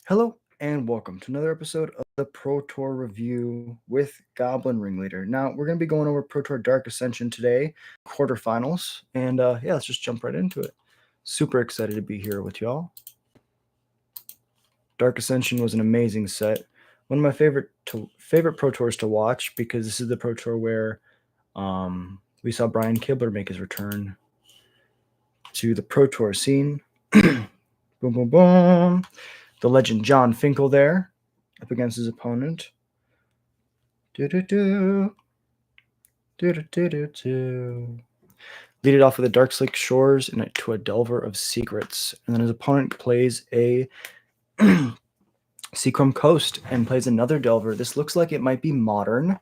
Hello and welcome to another episode of the Pro Tour Review with Goblin Ringleader. Now, we're going to be going over Pro Tour Dark Ascension today, quarterfinals, and yeah, let's just jump right into it. Super excited to be here with y'all. Dark Ascension was an amazing set. One of my favorite Pro Tours to watch because this is the Pro Tour where we saw Brian Kibler make his return to the Pro Tour scene. Boom, boom, boom. The legend John Finkel there up against his opponent. Do-do-do. Do-do-do-do-do. Lead it off with a Dark Slick Shores and to a Delver of Secrets. And then his opponent plays a Seachrome Coast and plays another Delver. This looks like it might be modern.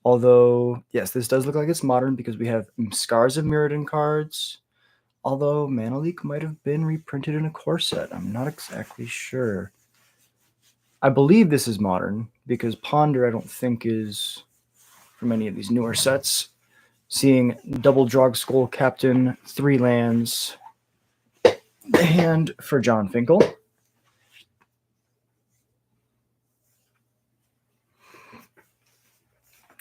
Although, yes, this does look like it's modern because we have Scars of Mirrodin cards. Although Mana Leak might have been reprinted in a core set. I'm not exactly sure. I believe this is modern because Ponder I don't think is from any of these newer sets. Seeing double Drog Skull Captain, 3 lands, the hand for John Finkel.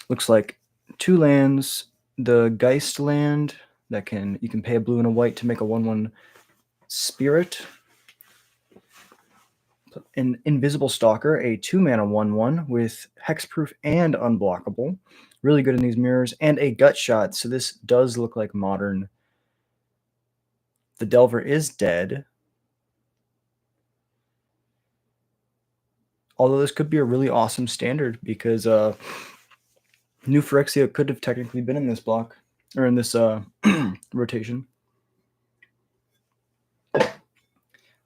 Looks like 2 lands, the Geist land that you can pay a blue and a white to make a 1/1 spirit. An Invisible Stalker, a 2-mana 1/1 with hexproof and unblockable. Really good in these mirrors. And a Gut Shot, so this does look like modern. The Delver is dead. Although this could be a really awesome standard because New Phyrexia could have technically been in this block, or in this rotation. I'm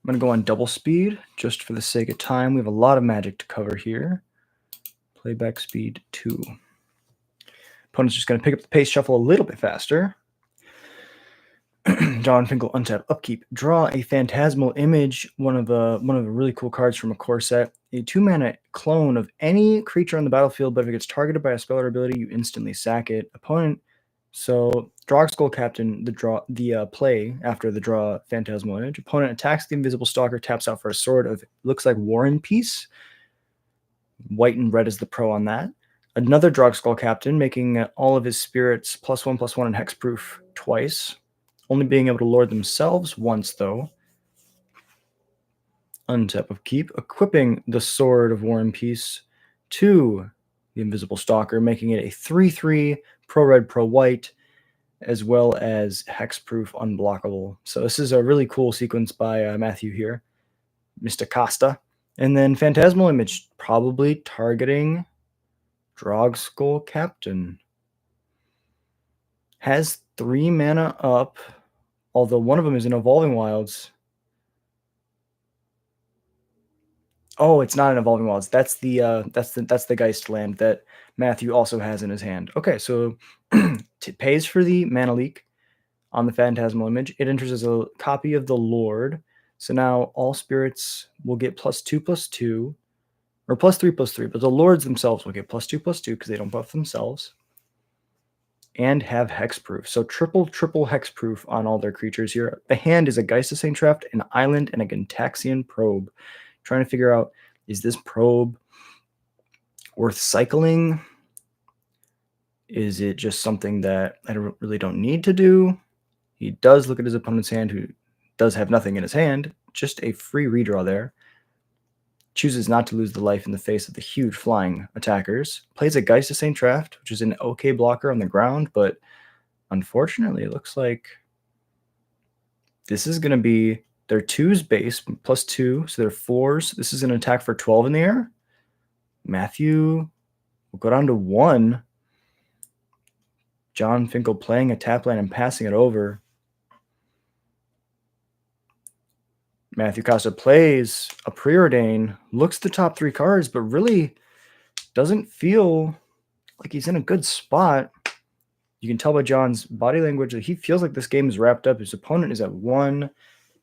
going to go on double speed, just for the sake of time. We have a lot of magic to cover here. Playback speed 2. Opponent's just going to pick up the pace shuffle a little bit faster. John Finkel, untap, upkeep. Draw a Phantasmal Image, one of the really cool cards from a core set. A 2-mana clone of any creature on the battlefield, but if it gets targeted by a spell or ability, you instantly sack it. Opponent, so Drog Skull Captain, the play after the draw Phantasmal Image. Opponent attacks the Invisible Stalker, taps out for a sword of, looks like War and Peace. White and red is the pro on that. Another Drog Skull Captain, making all of his spirits +1/+1 and hexproof twice. Only being able to lord themselves once, though. Untap of keep, equipping the Sword of War and Peace to the Invisible Stalker, making it a 3/3 pro-red, pro-white, as well as hexproof unblockable. So this is a really cool sequence by Matthew here, Mr. Costa. And then Phantasmal Image, probably targeting Drog Skull Captain. Has 3 mana up, although one of them is in Evolving Wilds. Oh, it's not an Evolving Wilds. That's the Geist land that Matthew also has in his hand. Okay, so it pays for the Mana Leak on the Phantasmal Image. It enters as a copy of the Lord. So now all spirits will get +2/+2, or +3/+3, but the Lords themselves will get +2/+2 because they don't buff themselves. And have hexproof. So triple hexproof on all their creatures here. The hand is a Geist of Saint Traft, an Island, and a Gintaxian Probe. Trying to figure out, is this probe worth cycling? Is it just something that I really don't need to do? He does look at his opponent's hand, who does have nothing in his hand. Just a free redraw there. Chooses not to lose the life in the face of the huge flying attackers. Plays a Geist of Saint Traft, which is an okay blocker on the ground, but unfortunately, it looks like this is going to be their 2's base, +2, so they're 4s. This is an attack for 12 in the air. Matthew will go down to 1. John Finkel playing a tap land and passing it over. Matthew Costa plays a Preordain, looks the top 3 cards, but really doesn't feel like he's in a good spot. You can tell by John's body language that he feels like this game is wrapped up. His opponent is at 1.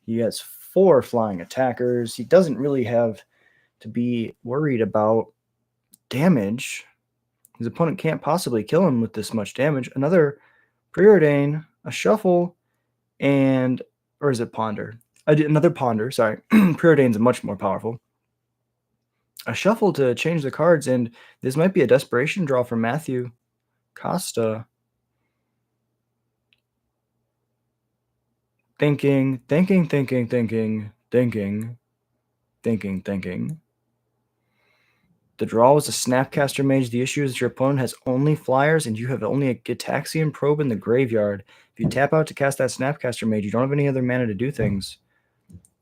He has 4 flying attackers. He doesn't really have to be worried about damage. His opponent can't possibly kill him with this much damage. Another Preordain, a Shuffle, and, or is it Ponder? Another Ponder, sorry. Preordain's much more powerful. A Shuffle to change the cards, and this might be a desperation draw for Matthew Costa. Thinking. The draw was a Snapcaster Mage. The issue is your opponent has only flyers, and you have only a Gitaxian Probe in the graveyard. If you tap out to cast that Snapcaster Mage, you don't have any other mana to do things.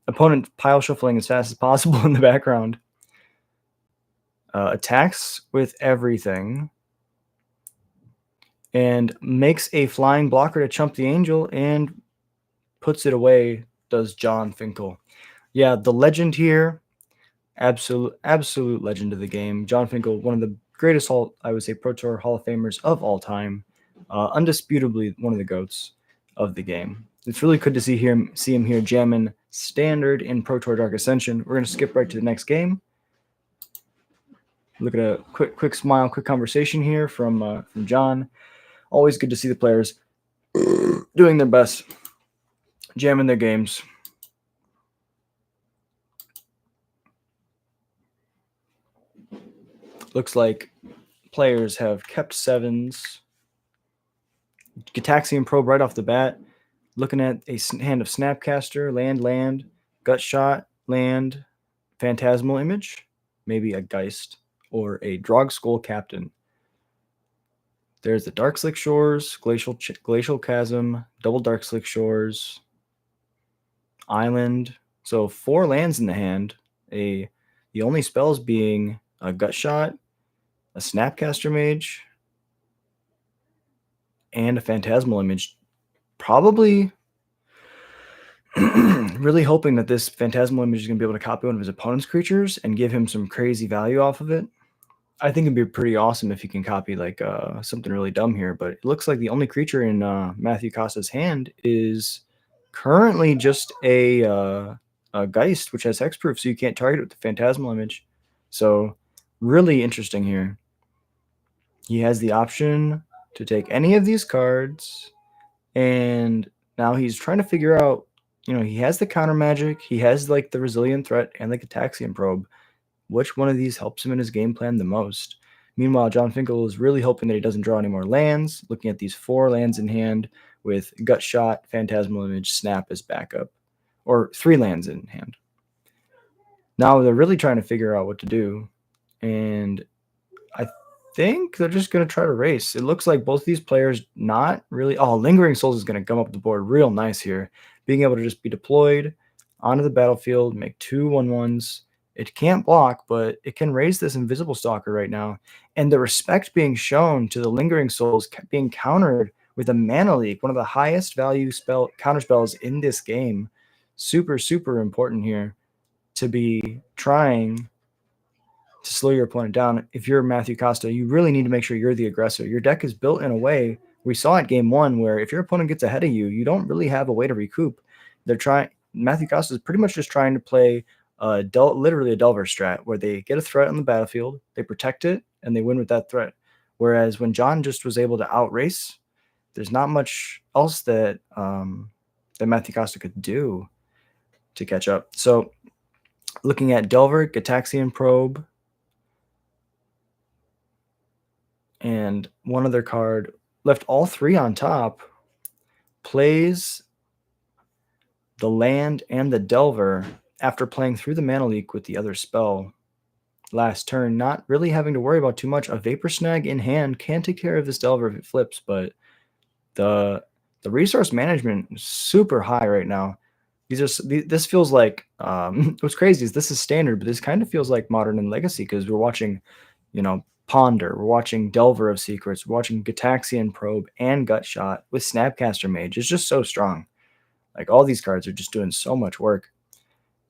Opponent pile shuffling as fast as possible in the background. Attacks with everything. And makes a flying blocker to chump the Angel and puts it away, does John Finkel. Yeah, the legend here, absolute legend of the game. John Finkel, one of the greatest, I would say, Pro Tour Hall of Famers of all time. Undisputably one of the GOATs of the game. It's really good to see him here jamming Standard in Pro Tour Dark Ascension. We're going to skip right to the next game. Look at a quick smile, quick conversation here from John. Always good to see the players doing their best, jamming their games. Looks like players have kept sevens. Gitaxian Probe right off the bat. Looking at a hand of Snapcaster, land, Gut Shot, land, Phantasmal Image, maybe a Geist, or a Drog Skull Captain. There's the Dark Slick Shores, Glacial Chasm, Double Dark Slick Shores, Island. So 4 lands in the hand. The only spells being a Gut Shot, a Snapcaster Mage, and a Phantasmal Image. Probably really hoping that this Phantasmal Image is going to be able to copy one of his opponent's creatures and give him some crazy value off of it. I think it'd be pretty awesome if he can copy like something really dumb here, but it looks like the only creature in Matthew Costa's hand is currently just a Geist, which has hexproof, so you can't target it with the Phantasmal Image. So really interesting here. He has the option to take any of these cards, and now he's trying to figure out, he has the counter magic, he has like the Resilient Threat and the Gitaxian Probe. Which one of these helps him in his game plan the most? Meanwhile, John Finkel is really hoping that he doesn't draw any more lands, looking at these 4 lands in hand with Gut Shot, Phantasmal Image, Snap as backup, or 3 lands in hand. Now they're really trying to figure out what to do, and I think they're just going to try to race. It looks like both these players not really... Oh, Lingering Souls is going to come up the board real nice here, being able to just be deployed onto the battlefield, make 2 1/1s. It can't block, but it can raise this Invisible Stalker right now. And the respect being shown to the Lingering Souls being countered with a Mana Leak, one of the highest value counter spells in this game. Super, super important here to be trying to slow your opponent down. If you're Matthew Costa, you really need to make sure you're the aggressor. Your deck is built in a way, we saw at game 1, where if your opponent gets ahead of you, you don't really have a way to recoup. Matthew Costa is pretty much just trying to play literally a Delver strat, where they get a threat on the battlefield, they protect it, and they win with that threat. Whereas when John just was able to outrace, there's not much else that Matthew Costa could do to catch up. So looking at Delver, Gitaxian Probe, and one other card, left all 3 on top, plays the land and the Delver after playing through the Mana Leak with the other spell last turn, not really having to worry about too much. A Vapor Snag in hand can take care of this Delver if it flips, but the resource management is super high right now. This feels like what's crazy is this is Standard, but this kind of feels like Modern and Legacy, because we're watching, Ponder, we're watching Delver of Secrets, we're watching Gitaxian Probe and Gut Shot with Snapcaster Mage. It's just so strong. Like, all these cards are just doing so much work.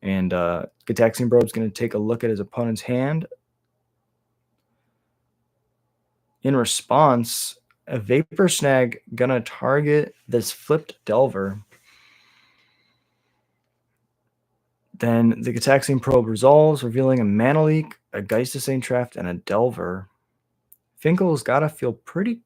And Gitaxian Probe's going to take a look at his opponent's hand. In response, a Vapor Snag going to target this flipped Delver. Then the Gitaxian Probe resolves, revealing a Mana Leak, a Geist of Saint Traft, and a Delver. Finkel's got to feel pretty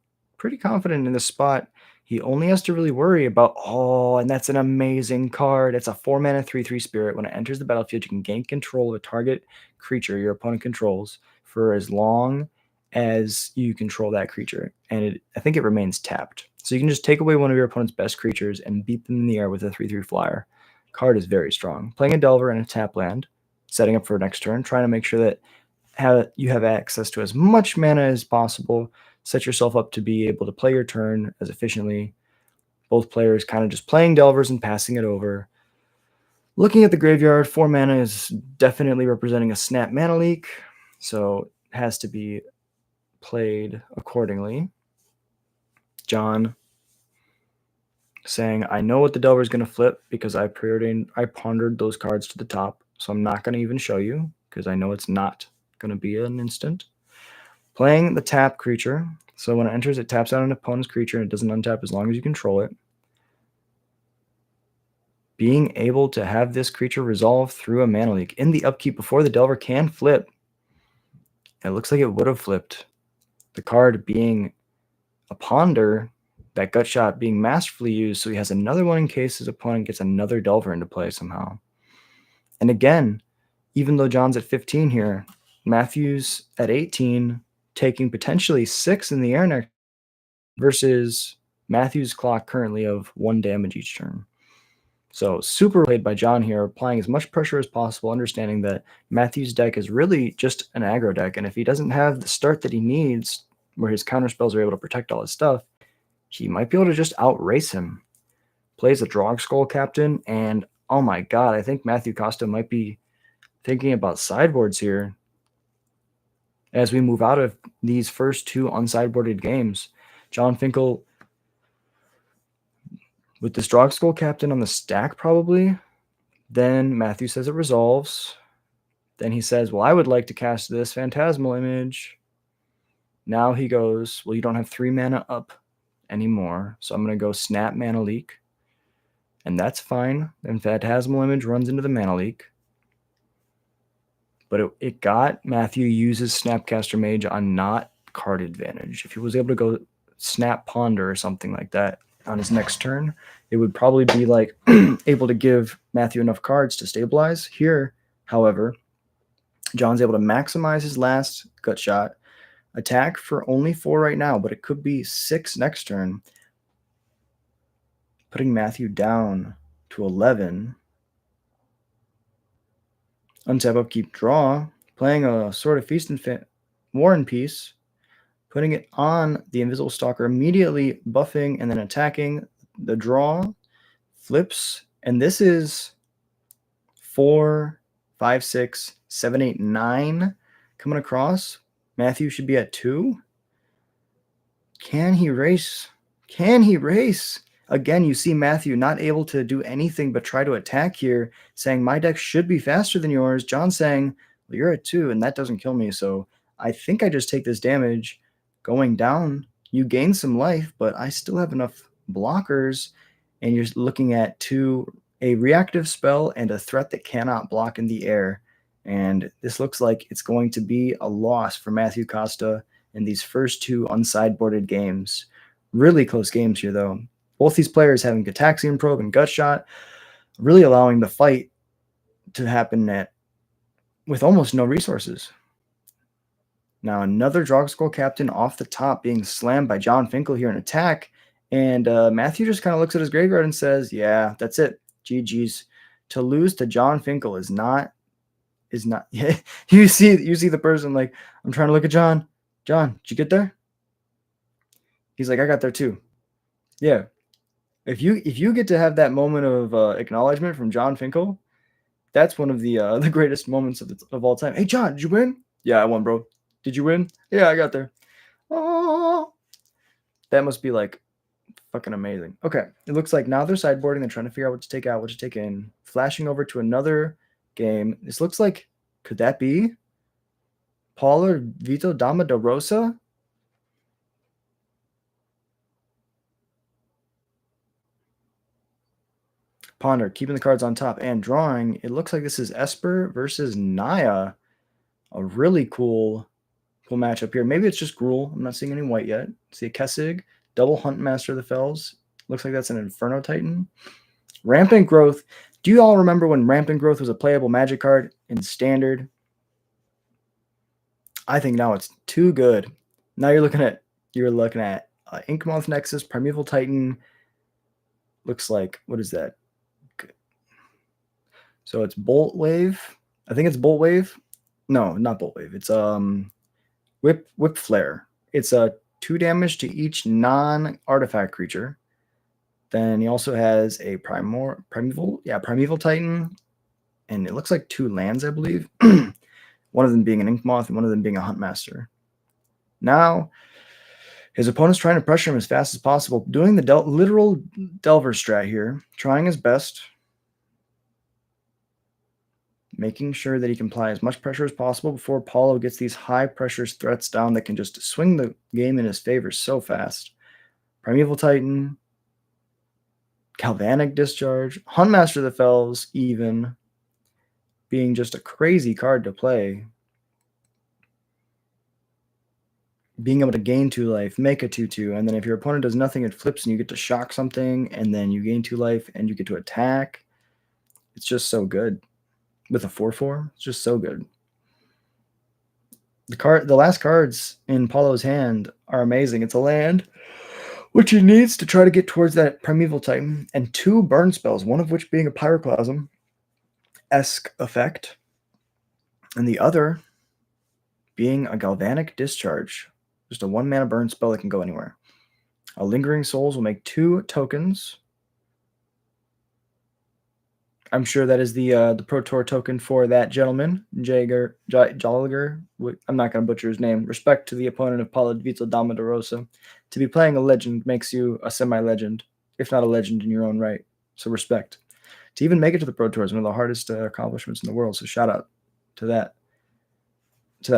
confident in this spot. He only has to really worry about, oh, and that's an amazing card. It's a 4-mana 3/3 spirit. When it enters the battlefield, you can gain control of a target creature your opponent controls for as long as you control that creature. And I think it remains tapped. So you can just take away one of your opponent's best creatures and beat them in the air with a 3/3 flyer. Card is very strong. Playing a Delver and a tap land, setting up for next turn, trying to make sure that you have access to as much mana as possible. Set yourself up to be able to play your turn as efficiently. Both players kind of just playing Delvers and passing it over. Looking at the graveyard, 4 mana is definitely representing a snap mana leak, so it has to be played accordingly. John saying, I know what the Delver is going to flip because I pondered those cards to the top, so I'm not going to even show you because I know it's not going to be an instant. Playing the tap creature, so when it enters, it taps out an opponent's creature and it doesn't untap as long as you control it. Being able to have this creature resolve through a mana leak in the upkeep before the Delver can flip. It looks like it would have flipped. The card being a ponder, that gut shot being masterfully used, so he has another one in case his opponent gets another Delver into play somehow. And again, even though John's at 15 here, Matthew's at 18, taking potentially 6 in the air next versus Matthew's clock currently of 1 damage each turn. So super played by John here, applying as much pressure as possible, understanding that Matthew's deck is really just an aggro deck, and if he doesn't have the start that he needs, where his counter spells are able to protect all his stuff, he might be able to just outrace him. Plays a Drog Skull Captain, and oh my god, I think Matthew Costa might be thinking about sideboards here as we move out of these first 2 unsideboarded games. John Finkel with this Drog Skull Captain on the stack probably. Then Matthew says it resolves. Then he says, well, I would like to cast this Phantasmal Image. Now he goes, well, you don't have 3 mana up anymore, so I'm going to go Snap Mana Leak. And that's fine. Then Phantasmal Image runs into the Mana Leak. But it got Matthew uses Snapcaster Mage on not card advantage. If he was able to go Snap Ponder or something like that on his next turn, it would probably be like able to give Matthew enough cards to stabilize. Here, however, John's able to maximize his last gut shot, attack for only 4 right now, but it could be 6 next turn, putting Matthew down to 11. Untap, upkeep, draw, playing a Sword of Feast and War and Peace, putting it on the Invisible Stalker, immediately buffing and then attacking. The draw flips, and this is 4, 5, 6, 7, 8, 9 coming across. Matthew should be at 2. Can he race? Can he race? Again, you see Matthew not able to do anything but try to attack here, saying my deck should be faster than yours. John saying, well, you're at 2, and that doesn't kill me, so I think I just take this damage. Going down, you gain some life, but I still have enough blockers, and you're looking at a reactive spell and a threat that cannot block in the air. And this looks like it's going to be a loss for Matthew Costa in these first 2 unsideboarded games. Really close games here, though. Both these players having Gataxian Probe and Gut Shot, really allowing the fight to happen with almost no resources. Now another Drog Skull Captain off the top being slammed by John Finkel here in attack, and Matthew just kind of looks at his graveyard and says, yeah, that's it. GG's. To lose to John Finkel is not you see the person like, I'm trying to look at John. John, did you get there? He's like, I got there too. Yeah. If you get to have that moment of acknowledgement from John Finkel, that's one of the greatest moments of all time. Hey John, did you win? Yeah, I won, bro. Did you win? Yeah, I got there. Oh, that must be like fucking amazing. Okay, it looks like now they're sideboarding. They're trying to figure out what to take out, what to take in. Flashing over to another game. This looks like, could that be Paul or Vito Dama da Rosa? Ponder, keeping the cards on top and drawing. It looks like this is Esper versus Naya. A really cool matchup here. Maybe it's just Gruul. I'm not seeing any white yet. See a Kessig. Double Huntmaster of the Fells. Looks like that's an Inferno Titan. Rampant Growth. Do you all remember when Rampant Growth was a playable magic card in Standard? I think now it's too good. Now you're looking at Inkmoth Nexus, Primeval Titan. Looks like, what is that? So it's Bolt Wave. I think it's Bolt Wave. No, not Bolt Wave. It's Whip Flare. It's a 2 damage to each non-artifact creature. Then he also has a Primeval Titan, and it looks like 2 lands, I believe. One of them being an Inkmoth and one of them being a Huntmaster. Now, his opponent's trying to pressure him as fast as possible, doing the literal Delver strat here, trying his best, making sure that he can apply as much pressure as possible before Paulo gets these high-pressure threats down that can just swing the game in his favor so fast. Primeval Titan, Galvanic Discharge, Huntmaster of the Fells even, being just a crazy card to play. Being able to gain 2 life, make a 2/2, and then if your opponent does nothing, it flips and you get to shock something, and then you gain 2 life and you get to attack. It's just so good. With a 4/4, it's just so good. The last cards in Paulo's hand are amazing. It's a land, which he needs to try to get towards that Primeval Titan, and 2 burn spells, one of which being a Pyroclasm-esque effect, and the other being a Galvanic Discharge. Just a 1-mana burn spell that can go anywhere. A Lingering Souls will make 2 tokens. I'm sure that is the Pro Tour token for that gentleman, Jagger. I'm not going to butcher his name. Respect to the opponent of Paulo Vito Dama de Rosa. To be playing a legend makes you a semi-legend, if not a legend in your own right. So respect. To even make it to the Pro Tour is one of the hardest accomplishments in the world. So shout out to that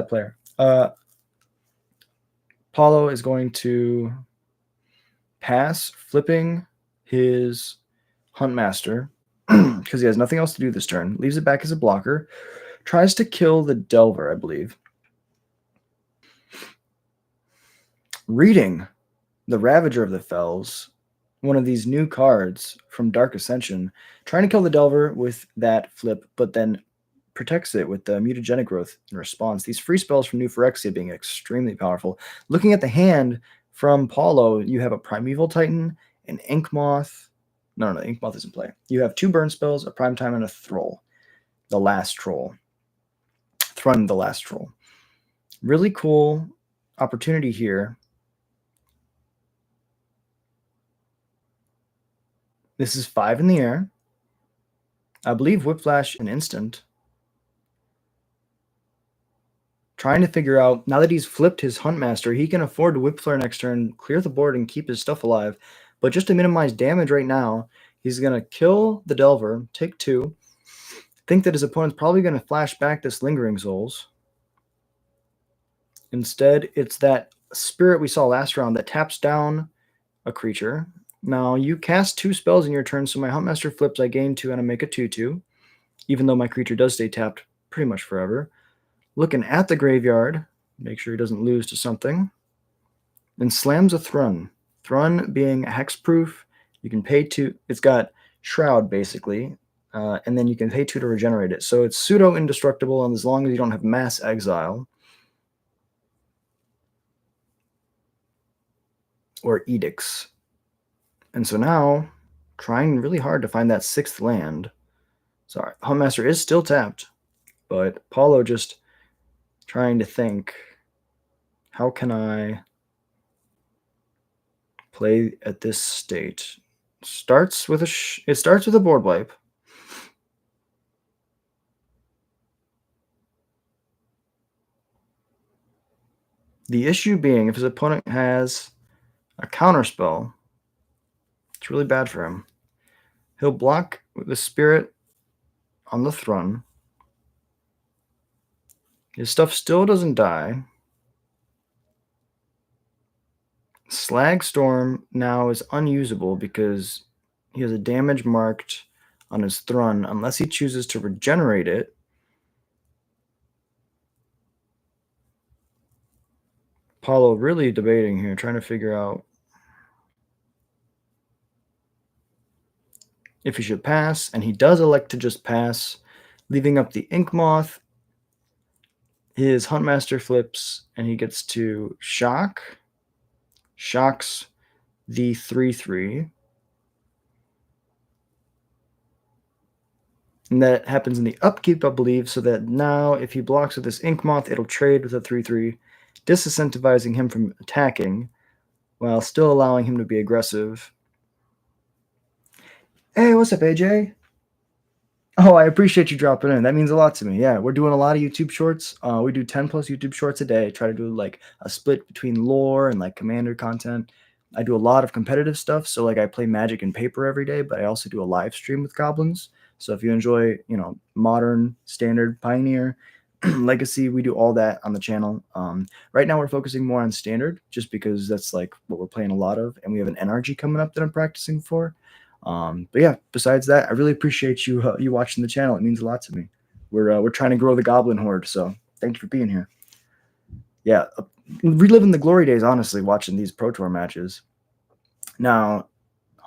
player. Paulo is going to pass, flipping his Huntmaster because he has nothing else to do this turn. Leaves it back as a blocker. Tries to kill the Delver, I believe. Reading the Ravager of the Fells, one of these new cards from Dark Ascension, trying to kill the Delver with that flip, but then protects it with the Mutagenic Growth in response. These free spells from New Phyrexia being extremely powerful. Looking at the hand from Paulo, you have a Primeval Titan, an Inkmoth. No, Inkmoth is in play. You have 2 burn spells, a Primetime, and a Thrall. The Last Troll. Thrun, the Last Troll. Really cool opportunity here. This is 5 in the air. I believe Whiplash an instant. Trying to figure out, now that he's flipped his Huntmaster, he can afford to Whip Flare next turn, clear the board, and keep his stuff alive. But just to minimize damage right now, he's going to kill the Delver, take 2. Think that his opponent's probably going to flash back this Lingering Souls. Instead, it's that Spirit we saw last round that taps down a creature. Now, you cast 2 spells in your turn, so my Huntmaster flips, I gain 2, and I make a 2/2, even though my creature does stay tapped pretty much forever. Looking at the graveyard, make sure he doesn't lose to something, and slams a Thrun. Thrun being hexproof, you can pay 2. It's got Shroud, basically, and then you can pay 2 to regenerate it. So it's pseudo-indestructible, and as long as you don't have mass exile or edicts. And so now, trying really hard to find that 6th land. Sorry, Huntmaster is still tapped, but Paulo just trying to think, how can I play at this state? It starts with a board wipe. The issue being, if his opponent has a counterspell, it's really bad for him. He'll block the Spirit on the Thrun. His stuff still doesn't die. Slag Storm now is unusable because he has a damage marked on his Thrun unless he chooses to regenerate it. Paulo really debating here, trying to figure out if he should pass, and he does elect to just pass, leaving up the Ink Moth. His Huntmaster flips, and he gets to shocks the 3/3. And that happens in the upkeep, I believe, so that now if he blocks with this Ink Moth, it'll trade with a 3/3, disincentivizing him from attacking, while still allowing him to be aggressive. Hey, what's up, AJ? Oh, I appreciate you dropping in. That means a lot to me. Yeah, we're doing a lot of YouTube shorts. We do 10 plus YouTube shorts a day. Try to do like a split between lore and like commander content. I do a lot of competitive stuff. So like I play Magic and Paper every day, but I also do a live stream with Goblins. So if you enjoy, modern, standard, Pioneer, Legacy, we do all that on the channel. Right now we're focusing more on standard just because that's like what we're playing a lot of, and we have an NRG coming up that I'm practicing for. But yeah, besides that, I really appreciate you watching the channel. It means a lot to me. We're trying to grow the Goblin Horde, so thank you for being here. Yeah, reliving the glory days, honestly, watching these Pro Tour matches. Now,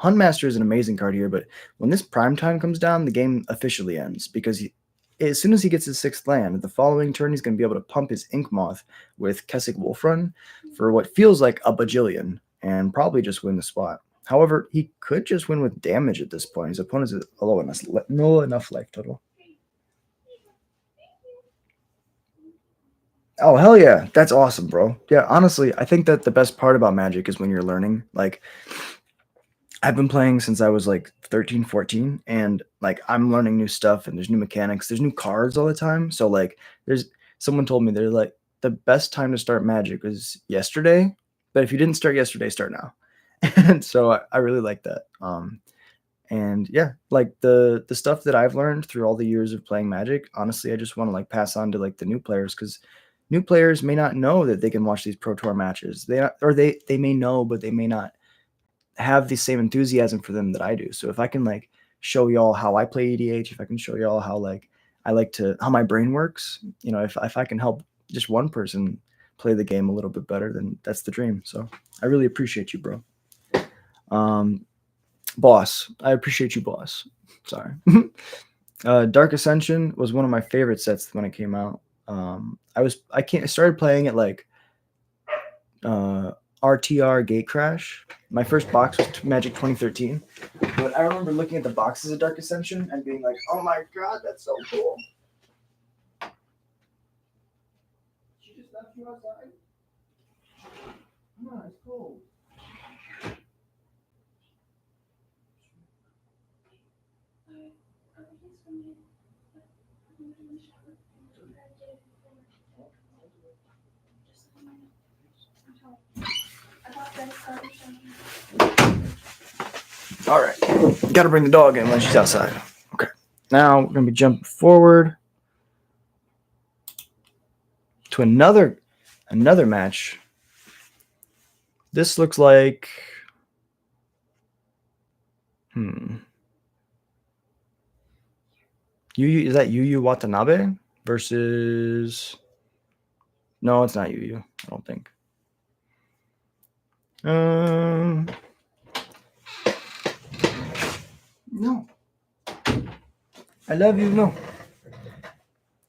Huntmaster is an amazing card here, but when this prime time comes down, the game officially ends because as soon as he gets his 6th land, the following turn he's going to be able to pump his Ink Moth with Kessig Wolfrun for what feels like a bajillion and probably just win the spot. However, he could just win with damage at this point. His opponent is a low enough life total. Oh, hell yeah. That's awesome, bro. Yeah, honestly, I think that the best part about Magic is when you're learning. Like, I've been playing since I was like 13, 14, and like I'm learning new stuff and there's new mechanics, there's new cards all the time. So like someone told me they're like the best time to start Magic was yesterday, but if you didn't start yesterday, start now. And so I really like that. And yeah, like the stuff that I've learned through all the years of playing Magic, honestly, I just want to like pass on to like the new players because new players may not know that they can watch these Pro Tour matches. They may know, but they may not have the same enthusiasm for them that I do. So if I can like show y'all how I play EDH, if I can show y'all how like I like to how my brain works, if I can help just one person play the game a little bit better, then that's the dream. So I really appreciate you, bro. Boss, I appreciate you, boss. Sorry. Dark Ascension was one of my favorite sets when it came out. I started playing it like RTR Gate Crash. My first box was Magic 2013. But I remember looking at the boxes of Dark Ascension and being like, oh my god, that's so cool. She just left you outside? Come on, it's cold. All right, got to bring the dog in when she's outside. Okay, now we're gonna be jumping forward to another match. This looks like Is that Yu Yu Watanabe versus? No, it's not Yu Yu. I don't think. No. I love you. No.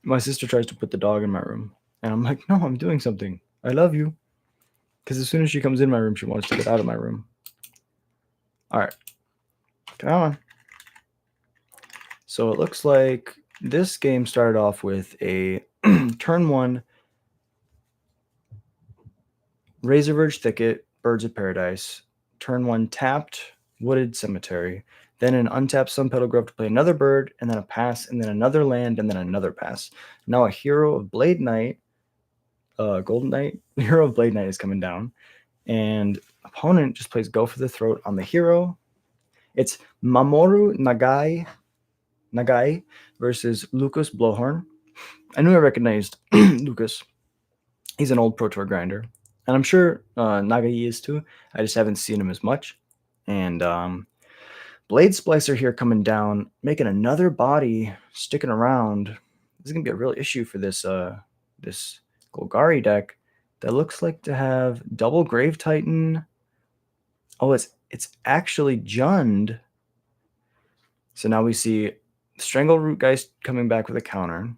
My sister tries to put the dog in my room, and I'm like, no, I'm doing something. I love you. Because as soon as she comes in my room, she wants to get out of my room. All right. Come on. So it looks like this game started off with a turn 1 Razorverge Thicket, Birds of Paradise. Turn 1 tapped Wooded Cemetery. Then an untapped Sun Petal Grove to play another bird, and then a pass, and then another land, and then another pass. Now a Hero of Blade Knight, Golden Knight, Hero of Blade Knight is coming down, and opponent just plays Go for the Throat on the hero. It's Mamoru Nagai versus Lucas Blowhorn. I knew I recognized Lucas. He's an old Pro Tour grinder, and I'm sure Nagai is too. I just haven't seen him as much. And Blade Splicer here coming down, making another body, sticking around. This is gonna be a real issue for this this Golgari deck that looks like to have double Grave Titan. Oh, it's actually Jund. So now we see Strangleroot Geist coming back with a counter.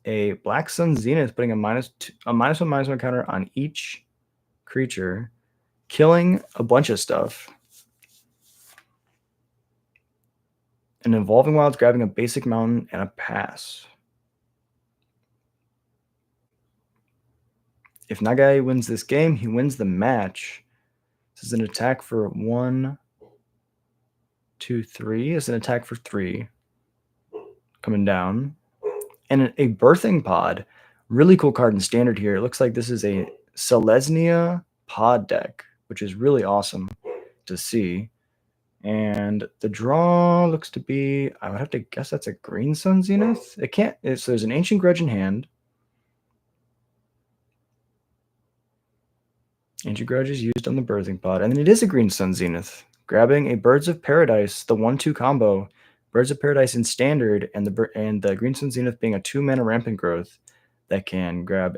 A Black Sun Zenith putting a -1/-1 counter on each creature, killing a bunch of stuff. An Evolving Wilds grabbing a basic mountain and a pass. If Nagai wins this game, he wins the match. This is an attack for 1, 2, 3. It's an attack for 3. Coming down. And a Birthing Pod. Really cool card in Standard here. It looks like this is a Selesnya pod deck, which is really awesome to see. And the draw looks to be, I would have to guess that's a Green Sun Zenith. It can't, so there's an Ancient Grudge in hand. Ancient Grudge is used on the Birthing Pod. And then it is a Green Sun Zenith. Grabbing a Birds of Paradise, the 1/2 combo. Birds of Paradise in Standard, and the Green Sun Zenith being a 2-mana Rampant Growth that can grab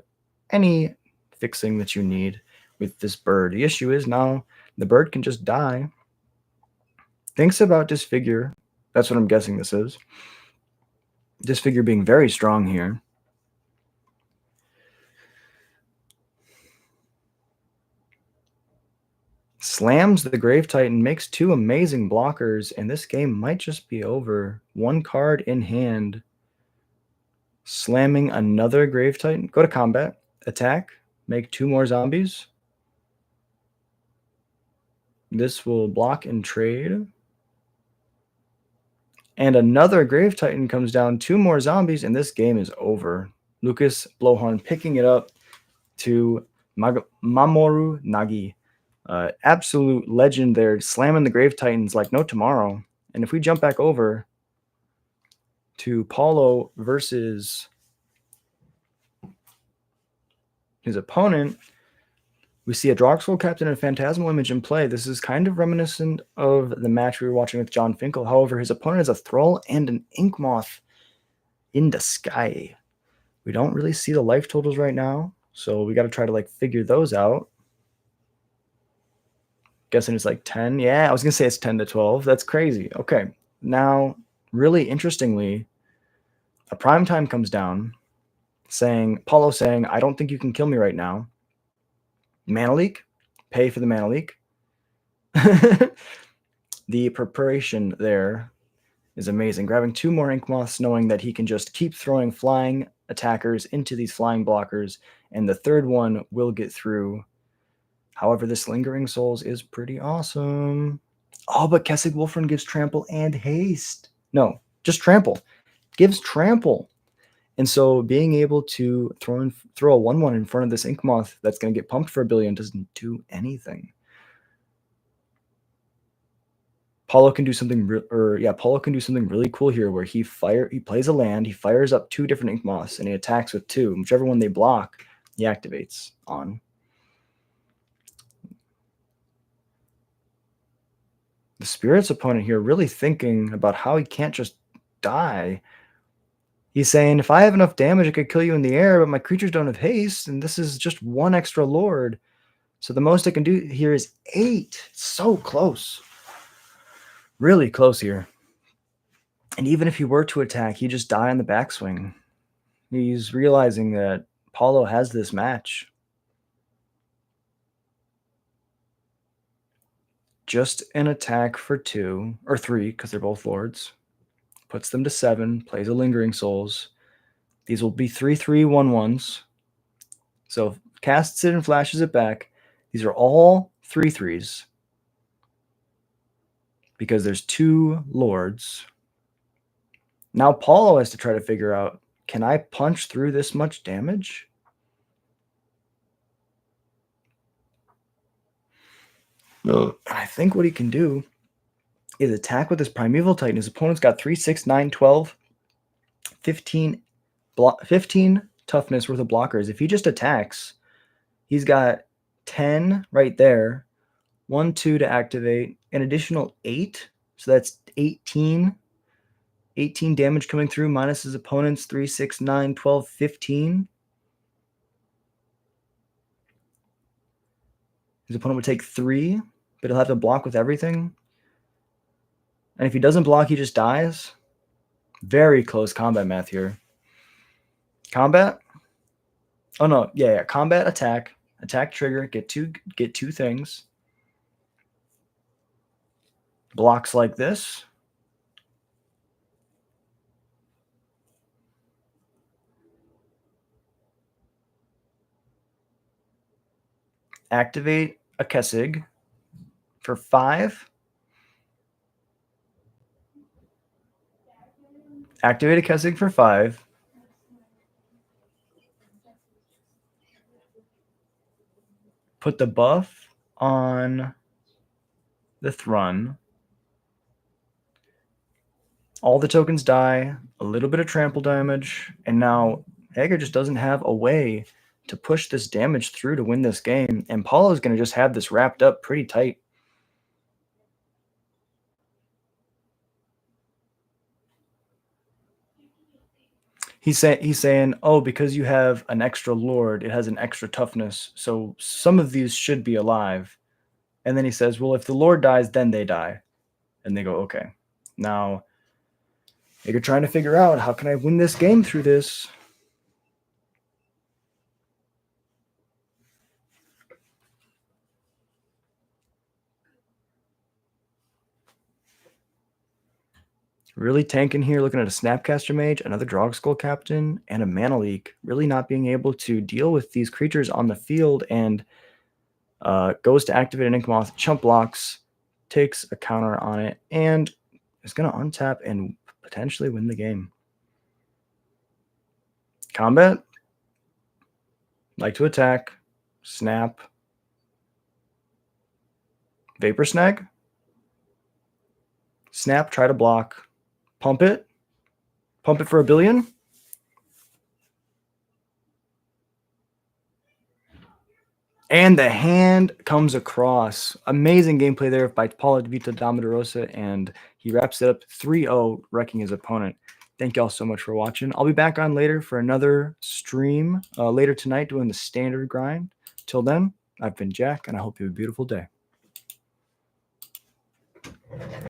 any fixing that you need with this bird. The issue is now the bird can just die. Thinks about Disfigure. That's what I'm guessing this is. Disfigure being very strong here. Slams the Grave Titan, makes 2 amazing blockers, and this game might just be over. 1 card in hand. Slamming another Grave Titan. Go to combat. Attack. Make 2 more zombies. This will block and trade. And another Grave Titan comes down. 2 more zombies, and this game is over. Lucas Blowhorn picking it up to Mamoru Nagi. Absolute legend there, slamming the Grave Titans like no tomorrow. And if we jump back over to Paulo versus his opponent, we see a Droxel Captain and a Phantasmal Image in play. This is kind of reminiscent of the match we were watching with John Finkel. However, his opponent is a Thrall and an Inkmoth in the sky. We don't really see the life totals right now, so we got to try to figure those out. Guessing it's 10. Yeah, I was going to say it's 10 to 12. That's crazy. Okay. Now, really interestingly, a Primetime comes down Paulo saying, I don't think you can kill me right now. Mana Leak. Pay for the Mana Leak. The preparation there is amazing. Grabbing 2 more Inkmoths, knowing that he can just keep throwing flying attackers into these flying blockers, and the third one will get through. However, this Lingering Souls is pretty awesome. Oh, but Kessig Wolfrun gives Trample and Haste. No, just Trample. Gives Trample. And so being able to throw a 1/1 in front of this Inkmoth that's going to get pumped for 1 billion doesn't do anything. Paulo can do something really cool here where he plays a land, he fires up 2 different Inkmoths, and he attacks with 2. Whichever one they block, he activates on. The Spirit's opponent here really thinking about how he can't just die. He's saying, if I have enough damage, I could kill you in the air, but my creatures don't have haste, and this is just 1 extra Lord. So the most I can do here is 8. So close. Really close here. And even if he were to attack, he'd just die on the backswing. He's realizing that Paulo has this match. Just an attack for 2, or 3, because they're both Lords. Puts them to 7, plays a Lingering Souls. These will be 3/3 1/1s. So casts it and flashes it back. These are all 3/3s. Because there's 2 Lords. Now Paulo has to try to figure out, can I punch through this much damage? I think what he can do is attack with his Primeval Titan. His opponent's got 3, 6, 9, 12, 15 toughness worth of blockers. If he just attacks, he's got 10 right there, 1, 2 to activate, an additional 8. So that's 18. 18 damage coming through minus his opponent's 3, 6, 9, 12, 15. His opponent would take 3, but he'll have to block with everything. And if he doesn't block, he just dies. Very close combat math here. Combat? Oh no, yeah. Combat, attack, trigger, get two things. Blocks like this. Activate a Kessig for 5. Activate a Kessig for 5. Put the buff on the Thrun. All the tokens die, a little bit of trample damage, and now Hager just doesn't have a way to push this damage through to win this game, and Paulo's going to just have this wrapped up pretty tight. He's saying, oh, because you have an extra Lord, it has an extra toughness, so some of these should be alive. And then he says, well, if the Lord dies, then they die. And they go, okay. Now, you're trying to figure out, how can I win this game through this? Really tanking here, looking at a Snapcaster Mage, another Drog Skull Captain, and a Mana Leak. Really not being able to deal with these creatures on the field, and goes to activate an Inkmoth, chump blocks, takes a counter on it, and is going to untap and potentially win the game. Combat. Like to attack. Snap. Vapor Snag. Snap, try to block. Pump it. Pump it for 1 billion. And the hand comes across. Amazing gameplay there by Paulo Vita Damarosa, and he wraps it up 3-0, wrecking his opponent. Thank y'all so much for watching. I'll be back on later for another stream later tonight doing the standard grind. Till then, I've been Jack, and I hope you have a beautiful day.